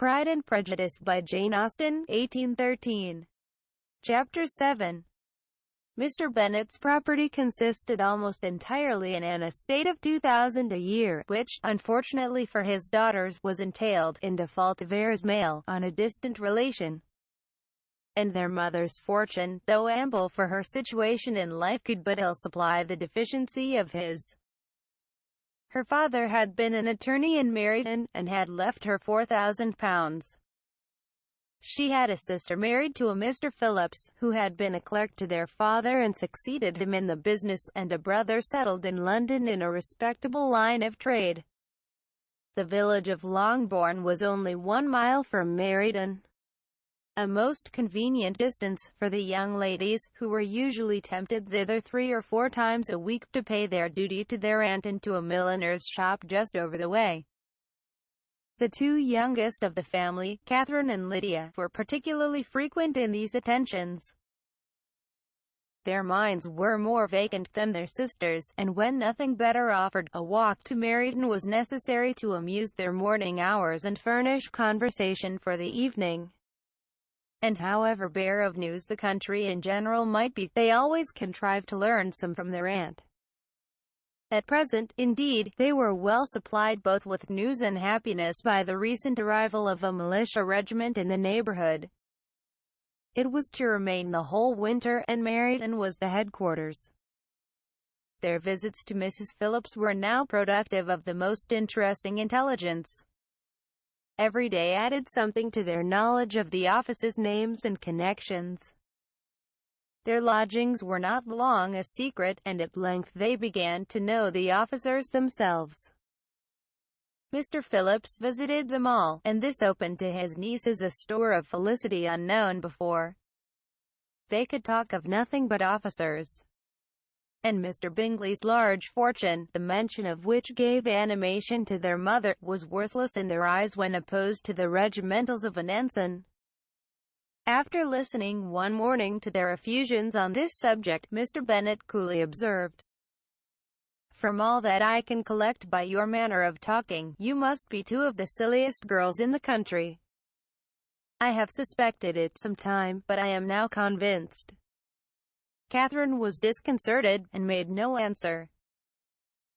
Pride and Prejudice by Jane Austen, 1813. Chapter 7. Mr. Bennet's property consisted almost entirely in an estate of £2,000 a year, which, unfortunately for his daughters, was entailed, in default of heirs male, on a distant relation. And their mother's fortune, though ample for her situation in life, could but ill supply the deficiency of his. Her father had been an attorney in Meriden, and had left her £4,000. She had a sister married to a Mr. Phillips, who had been a clerk to their father and succeeded him in the business, and a brother settled in London in a respectable line of trade. The village of Longbourn was only 1 mile from Meriden, a most convenient distance for the young ladies, who were usually tempted thither 3 or 4 times a week to pay their duty to their aunt and to a milliner's shop just over the way. The 2 youngest of the family, Catherine and Lydia, were particularly frequent in these attentions. Their minds were more vacant than their sisters', and when nothing better offered, a walk to Meriden was necessary to amuse their morning hours and furnish conversation for the evening. And however bare of news the country in general might be, they always contrived to learn some from their aunt. At present, indeed, they were well supplied both with news and happiness by the recent arrival of a militia regiment in the neighborhood. It was to remain the whole winter, and Meriden was the headquarters. Their visits to Mrs. Phillips were now productive of the most interesting intelligence. Every day added something to their knowledge of the office's names and connections. Their lodgings were not long a secret, and at length they began to know the officers themselves. Mr. Phillips visited them all, and this opened to his nieces a store of felicity unknown before. They could talk of nothing but officers. And Mr. Bingley's large fortune, the mention of which gave animation to their mother, was worthless in their eyes when opposed to the regimentals of an ensign. After listening one morning to their effusions on this subject, Mr. Bennet coolly observed, "From all that I can collect by your manner of talking, you must be 2 of the silliest girls in the country. I have suspected it some time, but I am now convinced." Catherine was disconcerted, and made no answer.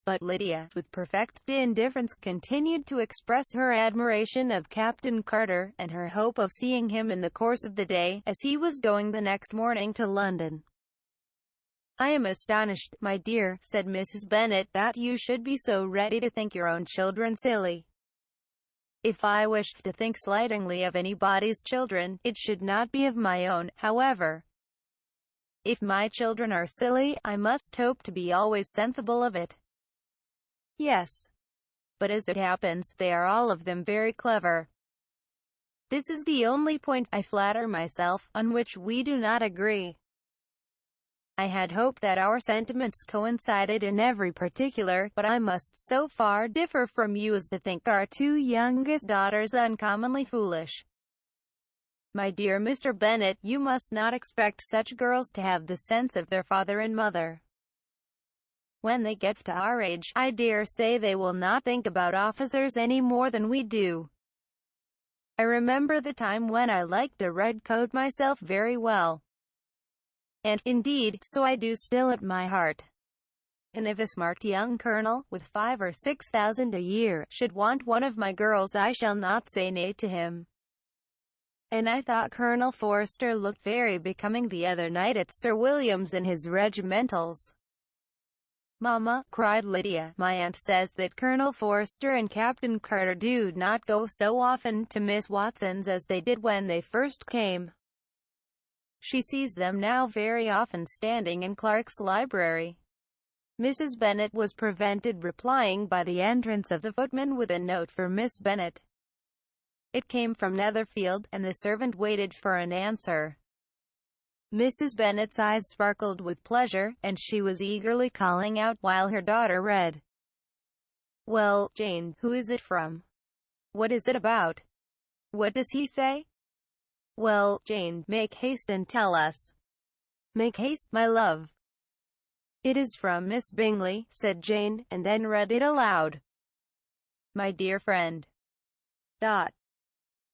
But Lydia, with perfect indifference, continued to express her admiration of Captain Carter, and her hope of seeing him in the course of the day, as he was going the next morning to London. "I am astonished, my dear," said Mrs. Bennet, "that you should be so ready to think your own children silly. If I wished to think slightingly of anybody's children, it should not be of my own, however. If my children are silly, I must hope to be always sensible of it. Yes. But as it happens, they are all of them very clever. This is the only point, I flatter myself, on which we do not agree. I had hoped that our sentiments coincided in every particular, but I must so far differ from you as to think our 2 youngest daughters uncommonly foolish. My dear Mr. Bennet, you must not expect such girls to have the sense of their father and mother. When they get to our age, I dare say they will not think about officers any more than we do. I remember the time when I liked a red coat myself very well. And, indeed, so I do still at my heart. And if a smart young colonel, with 5 or 6,000 a year, should want one of my girls, I shall not say nay to him. And I thought Colonel Forster looked very becoming the other night at Sir William's in his regimentals." "Mamma," cried Lydia, "my aunt says that Colonel Forster and Captain Carter do not go so often to Miss Watson's as they did when they first came. She sees them now very often standing in Clark's library." Mrs. Bennet was prevented replying by the entrance of the footman with a note for Miss Bennet. It came from Netherfield, and the servant waited for an answer. Mrs. Bennet's eyes sparkled with pleasure, and she was eagerly calling out, while her daughter read, "Well, Jane, who is it from? What is it about? What does he say? Well, Jane, make haste and tell us. Make haste, my love." "It is from Miss Bingley," said Jane, and then read it aloud. "My dear friend.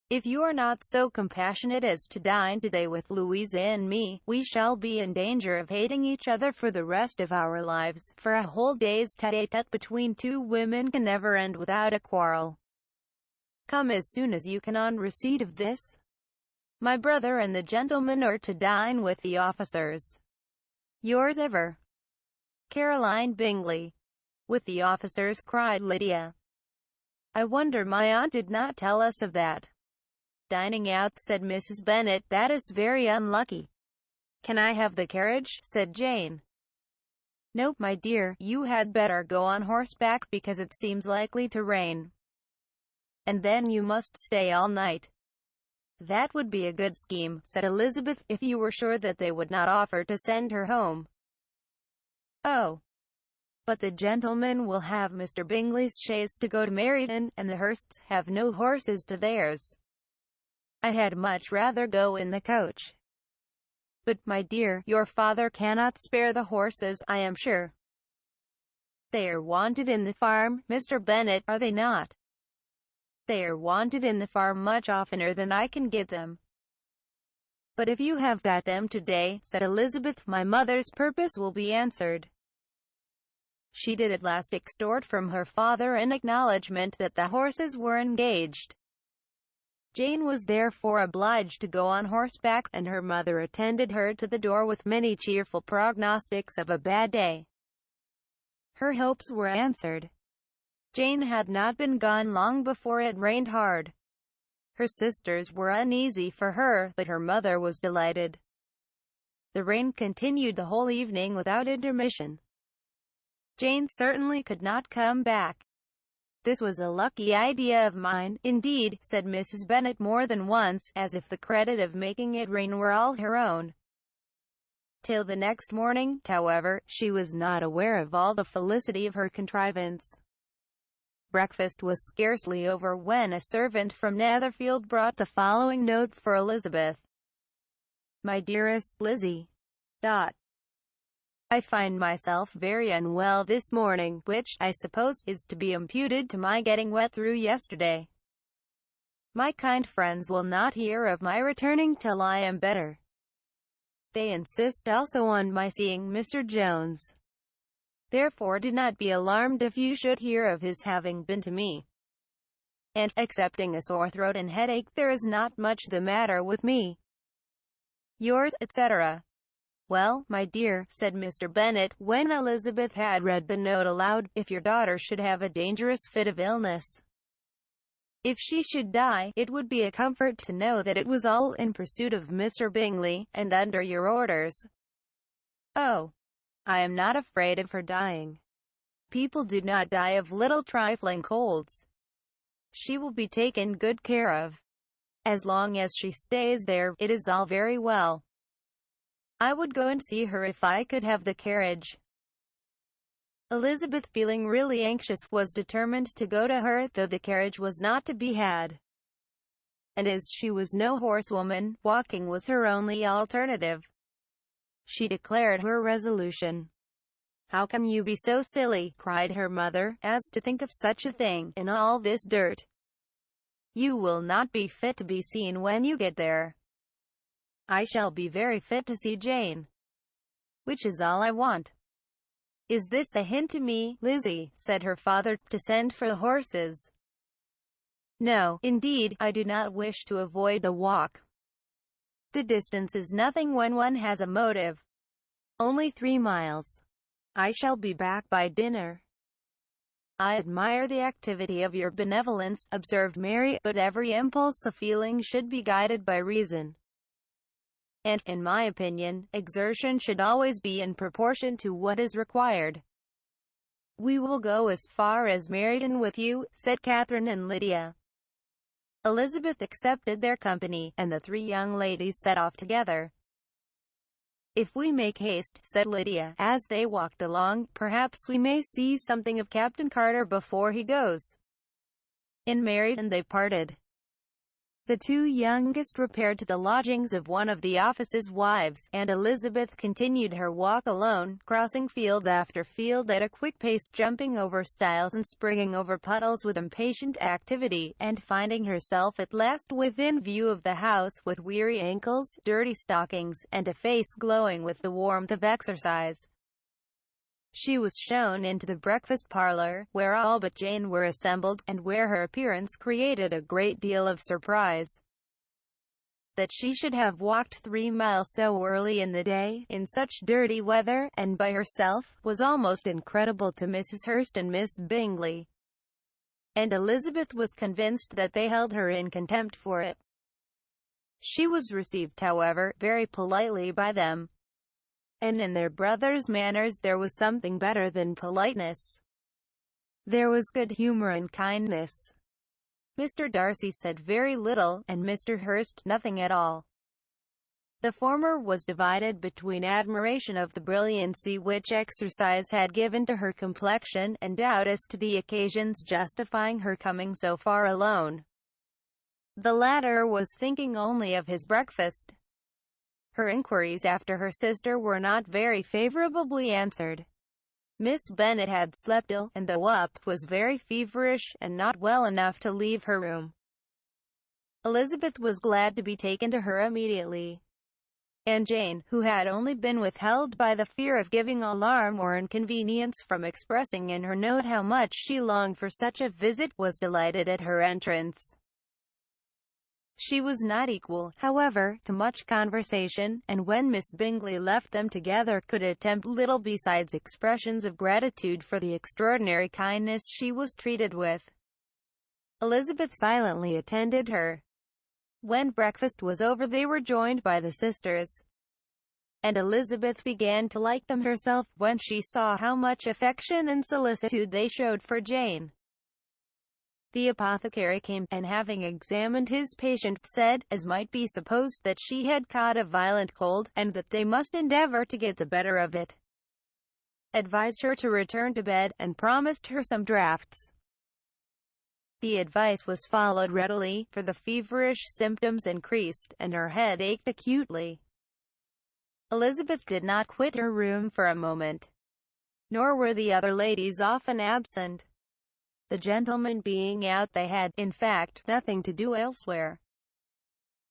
If you are not so compassionate as to dine today with Louisa and me, we shall be in danger of hating each other for the rest of our lives, for a whole day's tete-a-tete between two women can never end without a quarrel. Come as soon as you can on receipt of this. My brother and the gentlemen are to dine with the officers. Yours ever, Caroline Bingley. With the officers, cried Lydia. I wonder my aunt did not tell us of that. Dining out, said Mrs. Bennet. That is very unlucky. Can I have the carriage? Said Jane. No, my dear, you had better go on horseback because it seems likely to rain. And then you must stay all night. That would be a good scheme, said Elizabeth, if you were sure that they would not offer to send her home. Oh, but the gentlemen will have Mr. Bingley's chaise to go to Meryton, and the Hursts have no horses to theirs. I had much rather go in the coach. But, my dear, your father cannot spare the horses, I am sure. They are wanted in the farm, Mr. Bennet, are they not? They are wanted in the farm much oftener than I can get them. But if you have got them today, said Elizabeth, my mother's purpose will be answered. She did at last extort from her father an acknowledgment that the horses were engaged. Jane was therefore obliged to go on horseback, and her mother attended her to the door with many cheerful prognostics of a bad day. Her hopes were answered. Jane had not been gone long before it rained hard. Her sisters were uneasy for her, but her mother was delighted. The rain continued the whole evening without intermission. Jane certainly could not come back. This was a lucky idea of mine, indeed, said Mrs. Bennet more than once, as if the credit of making it rain were all her own. Till the next morning, however, she was not aware of all the felicity of her contrivance. Breakfast was scarcely over when a servant from Netherfield brought the following note for Elizabeth. My dearest Lizzie. I find myself very unwell this morning, which, I suppose, is to be imputed to my getting wet through yesterday. My kind friends will not hear of my returning till I am better. They insist also on my seeing Mr. Jones. Therefore do not be alarmed if you should hear of his having been to me. And, excepting a sore throat and headache, there is not much the matter with me. Yours, etc. Well, my dear, said Mr. Bennet, when Elizabeth had read the note aloud, if your daughter should have a dangerous fit of illness, if she should die, it would be a comfort to know that it was all in pursuit of Mr. Bingley, and under your orders. Oh, I am not afraid of her dying. People do not die of little trifling colds. She will be taken good care of. As long as she stays there, it is all very well. I would go and see her if I could have the carriage. Elizabeth, feeling really anxious, was determined to go to her, though the carriage was not to be had. And as she was no horsewoman, walking was her only alternative. She declared her resolution. How can you be so silly, cried her mother, as to think of such a thing, in all this dirt? You will not be fit to be seen when you get there. I shall be very fit to see Jane, which is all I want. Is this a hint to me, Lizzie, said her father, to send for the horses? No, indeed, I do not wish to avoid the walk. The distance is nothing when one has a motive. Only 3 miles. I shall be back by dinner. I admire the activity of your benevolence, observed Mary, but every impulse of feeling should be guided by reason. And, in my opinion, exertion should always be in proportion to what is required. We will go as far as Meryton with you, said Catherine and Lydia. Elizabeth accepted their company, and the 3 young ladies set off together. If we make haste, said Lydia, as they walked along, perhaps we may see something of Captain Carter before he goes. In Meryton they parted. The two youngest repaired to the lodgings of one of the office's wives, and Elizabeth continued her walk alone, crossing field after field at a quick pace, jumping over stiles and springing over puddles with impatient activity, and finding herself at last within view of the house, with weary ankles, dirty stockings, and a face glowing with the warmth of exercise. She was shown into the breakfast parlor, where all but Jane were assembled, and where her appearance created a great deal of surprise. That she should have walked 3 miles so early in the day, in such dirty weather, and by herself, was almost incredible to Mrs. Hurst and Miss Bingley. And Elizabeth was convinced that they held her in contempt for it. She was received, however, very politely by them. And in their brother's manners there was something better than politeness. There was good humor and kindness. Mr. Darcy said very little, and Mr. Hurst nothing at all. The former was divided between admiration of the brilliancy which exercise had given to her complexion, and doubt as to the occasions justifying her coming so far alone. The latter was thinking only of his breakfast. Her inquiries after her sister were not very favourably answered. Miss Bennet had slept ill, and though up, was very feverish, and not well enough to leave her room. Elizabeth was glad to be taken to her immediately. And Jane, who had only been withheld by the fear of giving alarm or inconvenience from expressing in her note how much she longed for such a visit, was delighted at her entrance. She was not equal, however, to much conversation, and when Miss Bingley left them together could attempt little besides expressions of gratitude for the extraordinary kindness she was treated with. Elizabeth silently attended her. When breakfast was over they were joined by the sisters, and Elizabeth began to like them herself, when she saw how much affection and solicitude they showed for Jane. The apothecary came, and having examined his patient, said, as might be supposed, that she had caught a violent cold, and that they must endeavour to get the better of it. Advised her to return to bed, and promised her some draughts. The advice was followed readily, for the feverish symptoms increased, and her head ached acutely. Elizabeth did not quit her room for a moment, nor were the other ladies often absent. The gentlemen being out, they had, in fact, nothing to do elsewhere.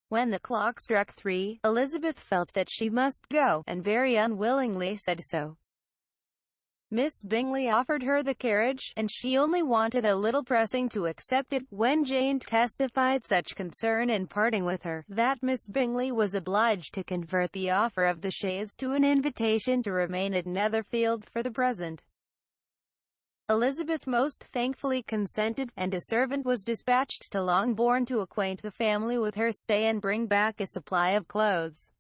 When the clock struck 3, Elizabeth felt that she must go, and very unwillingly said so. Miss Bingley offered her the carriage, and she only wanted a little pressing to accept it, when Jane testified such concern in parting with her, that Miss Bingley was obliged to convert the offer of the chaise to an invitation to remain at Netherfield for the present. Elizabeth most thankfully consented, and a servant was dispatched to Longbourn to acquaint the family with her stay and bring back a supply of clothes.